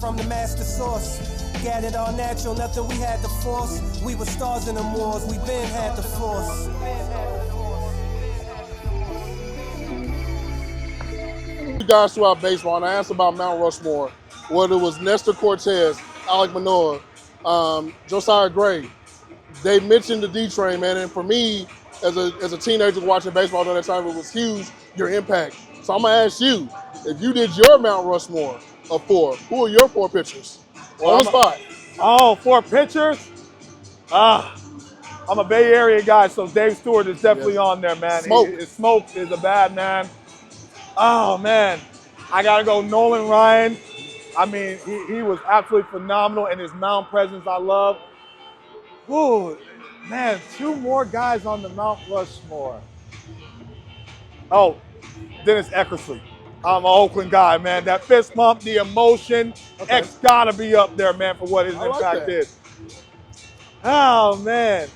from the master source. Got it all natural, nothing we had to force. We were stars in the wars, we been had the force. You guys throughout baseball, and I asked about Mount Rushmore, whether it was Nestor Cortez, Alec Manoah, Josiah Gray. They mentioned the D train, man, and for me, as a teenager watching baseball during that time, it was huge, your impact. So I'm gonna ask you, if you did your Mount Rushmore of 4, who are your 4 pitchers? Well, On the spot. Oh, 4 pitchers? I'm a Bay Area guy, so Dave Stewart is definitely on there, man. Smoke is a bad man. Oh, man. I got to go Nolan Ryan. I mean, he was absolutely phenomenal, and his mound presence I love. Ooh, man, 2 more guys on the Mount Rushmore. Oh, Dennis Eckersley. I'm an Oakland guy, man. That fist pump, the emotion, X gotta be up there, man, for what his impact is. Oh man,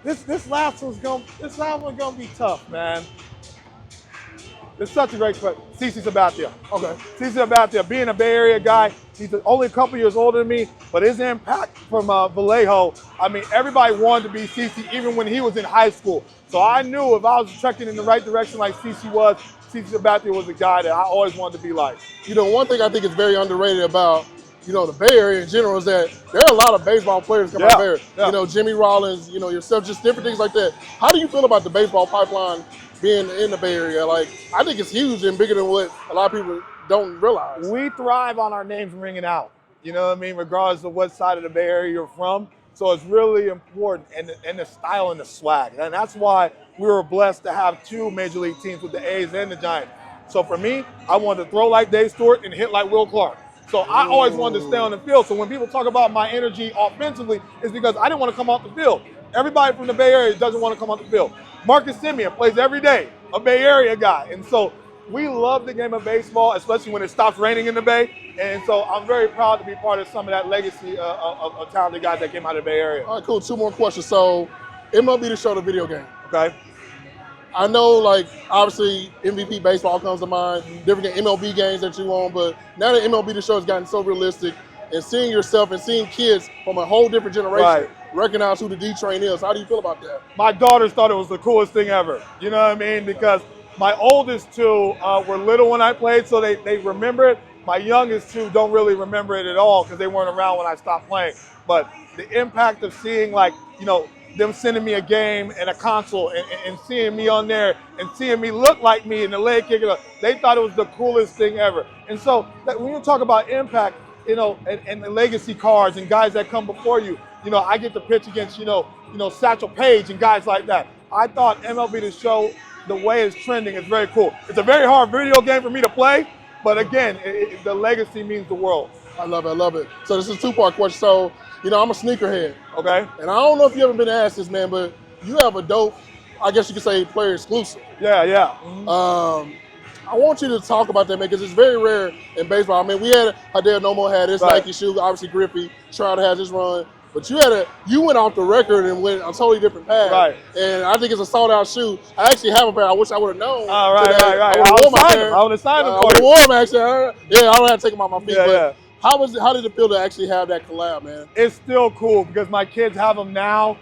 this last one's gonna be tough, man. It's such a great question. CC Sabathia. Okay. CC Sabathia, being a Bay Area guy, he's only a couple years older than me, but his impact from Vallejo, I mean, everybody wanted to be CC even when he was in high school. So I knew if I was trekking in the right direction like CC was, CC Sabathia was a guy that I always wanted to be like. You know, one thing I think is very underrated about, you know, the Bay Area in general is that there are a lot of baseball players coming out there. You know, Jimmy Rollins, you know, yourself, just different things like that. How do you feel about the baseball pipeline being in the Bay Area? Like, I think it's huge and bigger than what a lot of people don't realize. We thrive on our names ringing out. You know what I mean? Regardless of what side of the Bay Area you're from. So it's really important, and the style and the swag. And that's why we were blessed to have 2 major league teams with the A's and the Giants. So for me, I wanted to throw like Dave Stewart and hit like Will Clark. So I always wanted to stay on the field. So when people talk about my energy offensively, it's because I didn't want to come off the field. Everybody from the Bay Area doesn't want to come off the field. Marcus Semien plays every day, a Bay Area guy. And so we love the game of baseball, especially when it stops raining in the Bay. And so I'm very proud to be part of some of that legacy of talented guys that came out of the Bay Area. All right, cool. 2 more questions. So MLB The Show, the video game. Okay. I know, like, obviously MVP baseball comes to mind, different MLB games that you own, but now that MLB The Show has gotten so realistic, and seeing yourself and seeing kids from a whole different generation recognize who the D train is, how do you feel about that? My daughters thought it was the coolest thing ever. You know what I mean? Because my oldest 2 were little when I played, so they remember it. My youngest 2 don't really remember it at all because they weren't around when I stopped playing. But the impact of seeing, like, you know, them sending me a game and a console and seeing me on there and seeing me look like me and the leg kicking up, they thought it was the coolest thing ever. And so when you talk about impact, you know, and the legacy cards and guys that come before you, you know, I get to pitch against, you know, Satchel Paige and guys like that. I thought MLB The Show, the way it's trending, is very cool. It's a very hard video game for me to play, but again, the legacy means the world. I love it, I love it. So this is a 2-part question. So, you know, I'm a sneakerhead. Okay. And I don't know if you ever been asked this, man, but you have a dope, I guess you could say, player exclusive. Yeah. Mm-hmm. I want you to talk about that, man, because it's very rare in baseball. I mean, we had Hideo Nomo had his Nike shoe, obviously Griffey, Trout has his run, but you went off the record and went a totally different path. Right. And I think it's a sold-out shoe. I actually have a pair. I wish I would have known. Right. I would have signed them. I would have worn them, actually. Yeah, I don't have to take them off my feet. Yeah. How did it feel to actually have that collab, man? It's still cool because my kids have them now.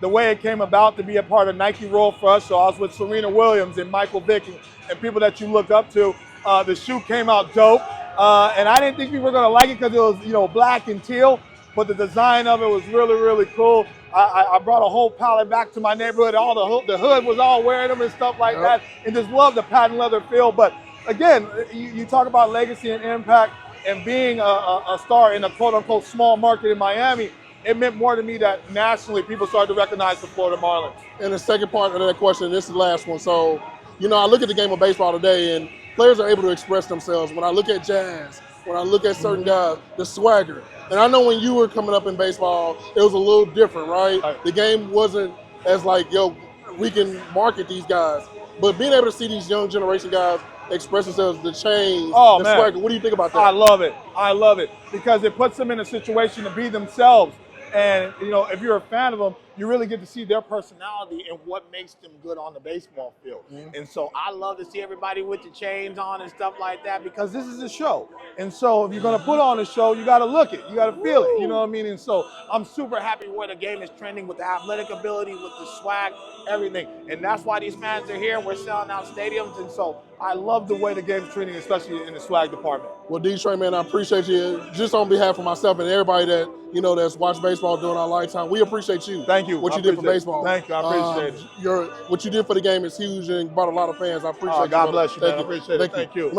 The way it came about to be a part of Nike Roll for us, so I was with Serena Williams and Michael Vick and people that you look up to. The shoe came out dope, and I didn't think people were gonna like it because it was, you know, black and teal, but the design of it was really, really cool. I brought a whole pallet back to my neighborhood. All the hood was all wearing them and stuff like that, and just love the patent leather feel. But again, you talk about legacy and impact and being a star in a quote-unquote small market in Miami. It meant more to me that nationally people started to recognize the Florida Marlins. And the second part of that question, this is the last one. So, you know, I look at the game of baseball today, and players are able to express themselves. When I look at Jazz, when I look at certain guys, the swagger. And I know when you were coming up in baseball, it was a little different, right? The game wasn't as like, yo, we can market these guys. But being able to see these young generation guys express themselves, the change, the swagger, what do you think about that? I love it. I love it because it puts them in a situation to be themselves. And, you know, if you're a fan of them, you really get to see their personality and what makes them good on the baseball field. And so I love to see everybody with the chains on and stuff like that, because this is a show. And so if you're going to put on a show, you got to look it. You got to feel it. You know what I mean? And so I'm super happy where the game is trending with the athletic ability, with the swag, everything. And that's why these fans are here. We're selling out stadiums. And so I love the way the game's trending, especially in the swag department. Well, D-Trey, man, I appreciate you. Just on behalf of myself and everybody that, that's watched baseball during our lifetime, we appreciate you. Thank you. What you did for baseball. Thank you. I appreciate it. What you did for the game is huge and brought a lot of fans. I appreciate you. God bless you, man. I appreciate it. Thank you.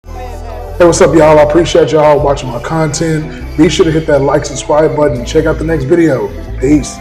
Hey, what's up, y'all? I appreciate y'all watching my content. Be sure to hit that like, subscribe button, and check out the next video. Peace.